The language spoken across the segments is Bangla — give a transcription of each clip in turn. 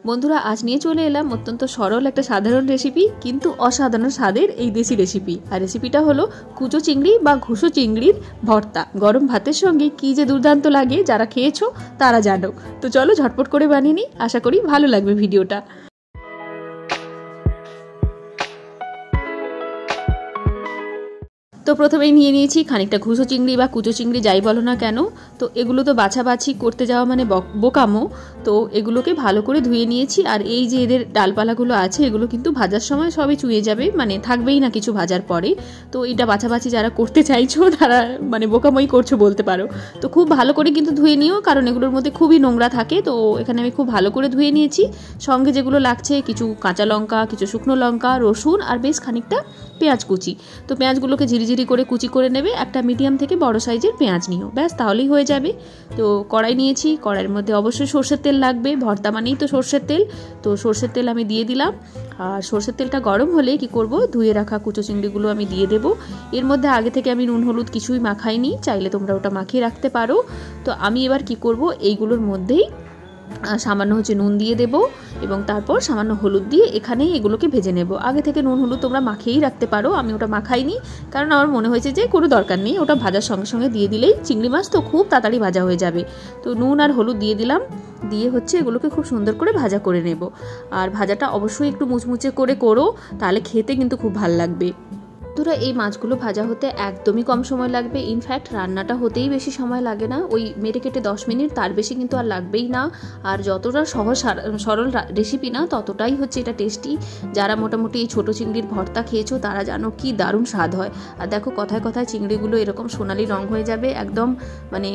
বন্ধুরা আজ নিয়ে চলে এলাম অত্যন্ত সরল একটা সাধারণ রেসিপি কিন্তু অসাধারণ স্বাদের এই দেশি রেসিপি। আর রেসিপিটা হলো কুচো চিংড়ি বা ঘুষো চিংড়ির ভর্তা। গরম ভাতের সঙ্গে কি যে দুর্দান্ত লাগে, যারা খেয়েছো তারা জানো। তো চলো ঝটপট করে বানিয়ে নিই, আশা করি ভালো লাগবে ভিডিওটা। তো প্রথমেই নিয়ে নিয়েছি খানিকটা ঘুষো চিংড়ি বা কুচো চিংড়ি যাই বলো না কেন। তো এগুলো তো বাছাবাছি করতে যাওয়া মানে বোকামো। তো এগুলোকে ভালো করে ধুয়ে নিয়েছি। আর এই যে এদের ডালপালাগুলো আছে এগুলো কিন্তু ভাজার সময় সবই চুয়ে যাবে, মানে থাকবেই না কিছু ভাজার পরে। তো এটা বাছাবাছি যারা করতে চাইছো তারা মানে বোকামোই করছো বলতে পারো। তো খুব ভালো করে কিন্তু ধুয়ে নিও, কারণ এগুলোর মধ্যে খুবই নোংরা থাকে। তো এখানে আমি খুব ভালো করে ধুয়ে নিয়েছি। সঙ্গে যেগুলো লাগছে কিছু কাঁচা লঙ্কা, কিছু শুকনো লঙ্কা, রসুন আর বেশ খানিকটা পেঁয়াজ কুচি। তো পেঁয়াজগুলোকে ঝিরিঝিরি করে কুচি করে নেবে। একটা মিডিয়াম থেকে বড় সাইজের পেঁয়াজ নিও, ব্যাস তাহলেই হয়ে যাবে। তো কড়াই নিয়েছি, কড়াইয়ের মধ্যে অবশ্যই সর্ষের তেল লাগবে, ভর্তা মানেই তো সর্ষের তেল। তো সর্ষের তেল আমি দিয়ে দিলাম। আর সর্ষের তেলটা গরম হলে কি করব, ধুয়ে রাখা কুচো চিংড়িগুলো আমি দিয়ে দেবো। এর মধ্যে আগে থেকে আমি নুন হলুদ কিছুই মাখাইনি, চাইলে তোমরা ওটা মাখিয়ে রাখতে পারো। তো আমি এবার কি করব, এইগুলোর মধ্যেই সামান্য নুন দিয়ে দেব এবং তারপর সামান্য হলুদ দিয়ে এখানেই এগুলোকে ভেজে নেব। আগে থেকে নুন হলুদ তোমরা মাখিয়েই রাখতে পারো, আমি ওটা মাখাইনি, কারণ আমার মনে হয়েছে যে কোনো দরকার নেই, ওটা ভাজার সঙ্গে সঙ্গে দিয়ে দিলেই চিংড়ি মাছ তো খুব তাড়াতাড়ি ভাজা হয়ে যাবে। তো নুন আর হলুদ দিয়ে দিলাম, দিয়ে এগুলোকে খুব সুন্দর করে ভাজা করে নেব। আর ভাজাটা অবশ্যই একটু মুচমুচে করে করো, তাহলে খেতে কিন্তু খুব ভালো লাগবে। তোরা এই মাছগুলো ভাজা হতে একদমই কম সময় লাগবে। ইনফ্যাক্ট রান্নাটা হতেই বেশি সময় লাগে না, ওই মেরে কেটে 10 মিনিট, তার বেশি কিন্তু আর লাগবেই না। আর যতটা সহজ সরল রেসিপি না ততটাই হচ্ছে এটা টেস্টি। যারা মোটামুটি এই ছোটো চিংড়ির ভর্তা খেয়েছো তারা জানো কি দারুণ স্বাদ হয়। আর দেখো কথায় কথায় চিংড়িগুলো এরকম সোনালি রং হয়ে যাবে একদম, মানে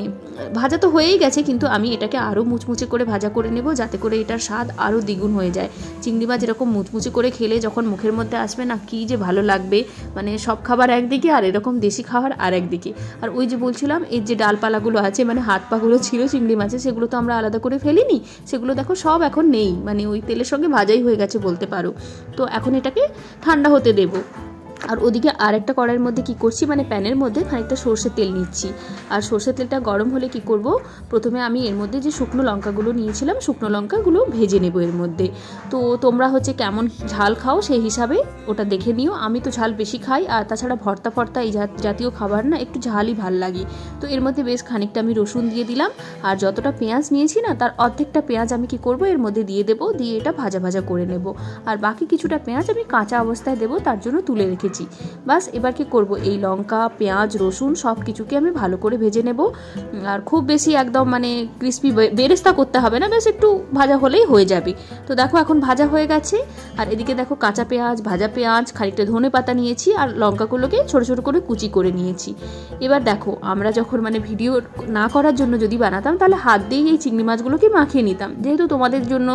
ভাজা তো হয়েই গেছে, কিন্তু আমি এটাকে আরও মুচমুচে করে ভাজা করে নেব, যাতে করে এটার স্বাদ আরও দ্বিগুণ হয়ে যায়। চিংড়ি মাছ এরকম মুচমুচে করে খেলে যখন মুখের মধ্যে আসবে না, কি যে ভালো লাগবে। মানে সব খাবার একদিকে আর এরকম দেশি খাবার আর একদিকে। আর ওই যে বলছিলাম এর যে ডালপালাগুলো আছে, মানে হাত পাগুলো ছিল চিংড়ি মাছের, সেগুলো তো আমরা আলাদা করে ফেলিনি, সেগুলো দেখো সব এখন নেই, মানে ওই তেলের সঙ্গে ভাজাই হয়ে গেছে বলতে পারো। তো এখন এটাকে ঠান্ডা হতে দেবো। আর ওদিকে আর একটা কড়াইয়ের মধ্যে কি করছি, মানে প্যানের মধ্যে খানিকটা সর্ষের তেল নিচ্ছি। আর সর্ষের তেলটা গরম হলে কি করব, প্রথমে আমি এর মধ্যে যে শুকনো লঙ্কাগুলো নিয়েছিলাম, শুকনো লঙ্কাগুলো ভেজে নেব এর মধ্যে। তো তোমরা কেমন ঝাল খাও সেই হিসাবে ওটা দেখে নিও। আমি তো ঝাল বেশি খাই, আর তাছাড়া ভর্তা এই জাতীয় খাবার না একটু ঝালই ভাল লাগে। তো এর মধ্যে বেশ খানিকটা আমি রসুন দিয়ে দিলাম। আর যতটা পেঁয়াজ নিয়েছি না, তার অর্ধেকটা পেঁয়াজ আমি কি করব, এর মধ্যে দিয়ে দেবো, দিয়ে এটা ভাজা ভাজা করে নেব। আর বাকি কিছুটা পেঁয়াজ আমি কাঁচা অবস্থায় দেবো, তার জন্য তুলে রেখেছি। বাস এবার কি করব, এই লঙ্কা পেঁয়াজ রসুন সব কিছুকে আমি ভালো করে ভেজে নেব। আর খুব বেশি একদম মানে ক্রিস্পি বেরেস্তা করতে হবে না, বেশ একটু ভাজা হলেই হয়ে যাবে। তো দেখো এখন ভাজা হয়ে গেছে। আর এদিকে দেখো কাঁচা পেঁয়াজ, ভাজা পেঁয়াজ, খানিকটা ধনে পাতা নিয়েছি, আর লঙ্কাগুলোকে ছোট ছোট করে কুচি করে নিয়েছি। এবার দেখো আমরা যখন মানে ভিডিও না করার জন্য যদি বানাতাম, তাহলে হাত দিয়েই এই চিংড়ি মাছগুলোকে মাখিয়ে নিতাম। যেহেতু তোমাদের জন্য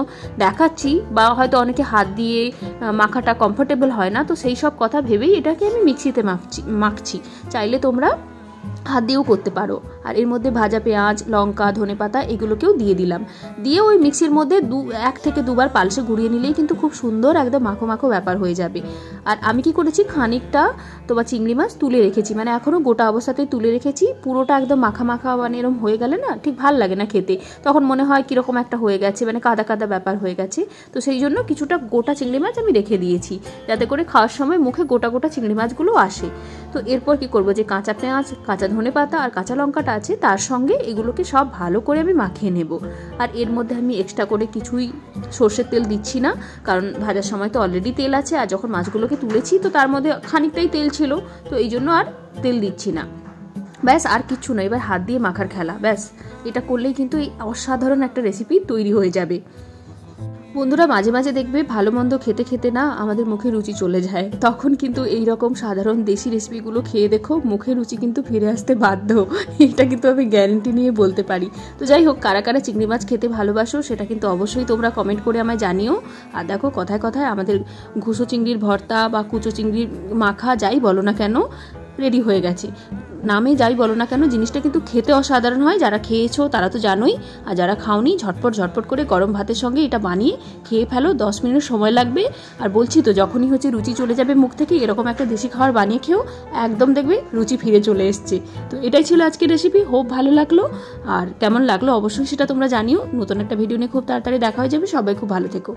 দেখাচ্ছি, বা হয়তো অনেকে হাত দিয়ে মাখাটা কমফোর্টেবল হয় না, তো সেই সব কথা ভেবেই এটাকে আমি মিক্সিতে মাখছি। চাইলে তোমরা হাত দিয়েও করতে পারো। আর এর মধ্যে ভাজা পেঁয়াজ, লঙ্কা, ধনেপাতা এগুলোকেও দিয়ে দিলাম। দিয়ে ওই মিক্সির মধ্যে 1 থেকে 2 বার পালসে ঘুরিয়ে নিলেই কিন্তু খুব সুন্দর একদম মাখো মাখো ব্যাপার হয়ে যাবে। আর আমি কি করেছি, খানিকটা তোমার চিংড়ি মাছ তুলে রেখেছি, মানে এখনও গোটা অবস্থাতেই তুলে রেখেছি। পুরোটা একদম মাখা মাখা মানে এরকম হয়ে গেলে না ঠিক ভাল লাগে না খেতে, তখন মনে হয় কীরকম একটা হয়ে গেছে, মানে কাদা কাদা ব্যাপার হয়ে গেছে। তো সেই জন্য কিছুটা গোটা চিংড়ি মাছ আমি রেখে দিয়েছি, যাতে করে খাওয়ার সময় মুখে গোটা গোটা চিংড়ি মাছগুলো আসে। তো এরপর কি করব, যে কাঁচা পেঁয়াজ, কাঁচা ধনেপাতা আর কাঁচা লঙ্কাটা আছে, তার সঙ্গে এগুলোকে সব ভালো করে আমি মাখিয়ে নেব। আর এর মধ্যে আমি এক্সট্রা করে কিছুই সর্ষের তেল দিচ্ছি না, কারণ ভাজার সময় তো অলরেডি তেল আছে, আর যখন মাছগুলোকে তুলেছি তো তার মধ্যে খানিকটাই তেল ছিল, তো এই জন্য আর তেল দিচ্ছি না। ব্যাস আর কিচ্ছু না, এবার হাত দিয়ে মাখার খেলা। ব্যাস এটা করলেই কিন্তু এই অসাধারণ একটা রেসিপি তৈরি হয়ে যাবে। বন্ধুরা মাঝে মাঝে দেখবে ভালো মন্দ খেতে খেতে না আমাদের মুখে রুচি চলে যায়, তখন কিন্তু এই রকম সাধারণ দেশি রেসিপিগুলো খেয়ে দেখো, মুখে রুচি কিন্তু ফিরে আসতে বাধ্য। এটা কিন্তু আমি গ্যারেন্টি নিয়ে বলতে পারি। তো যাই হোক, কারা কারা চিংড়ি মাছ খেতে ভালোবাসো সেটা কিন্তু অবশ্যই তোমরা কমেন্ট করে আমায় জানিও। আর দেখো কথায় কথায় আমাদের ঘুষো চিংড়ির ভর্তা বা কুচো চিংড়ির মাখা যাই বলো না কেন, রেডি হয়ে গেছে। নামে যাই বলো না কেন, জিনিসটা কিন্তু খেতে অসাধারণ হয়। যারা খেয়েছো তারা তো জানোই, আর যারা খাওনি ঝটপট করে গরম ভাতের সঙ্গে এটা বানিয়ে খেয়ে ফেলো। 10 মিনিট সময় লাগবে। আর বলছি তো, যখনই হচ্ছে রুচি চলে যাবে মুখ থেকে, এরকম একটা দেশি খাবার বানিয়ে খেও, একদম দেখবে রুচি ফিরে চলে এসছে। তো এটাই ছিল আজকের রেসিপি। হোপ ভালো লাগলো, আর কেমন লাগলো অবশ্যই সেটা তোমরা জানিও। নতুন একটা ভিডিও নিয়ে খুব তাড়াতাড়ি দেখা হয়ে যাবে। সবাই খুব ভালো থেকো।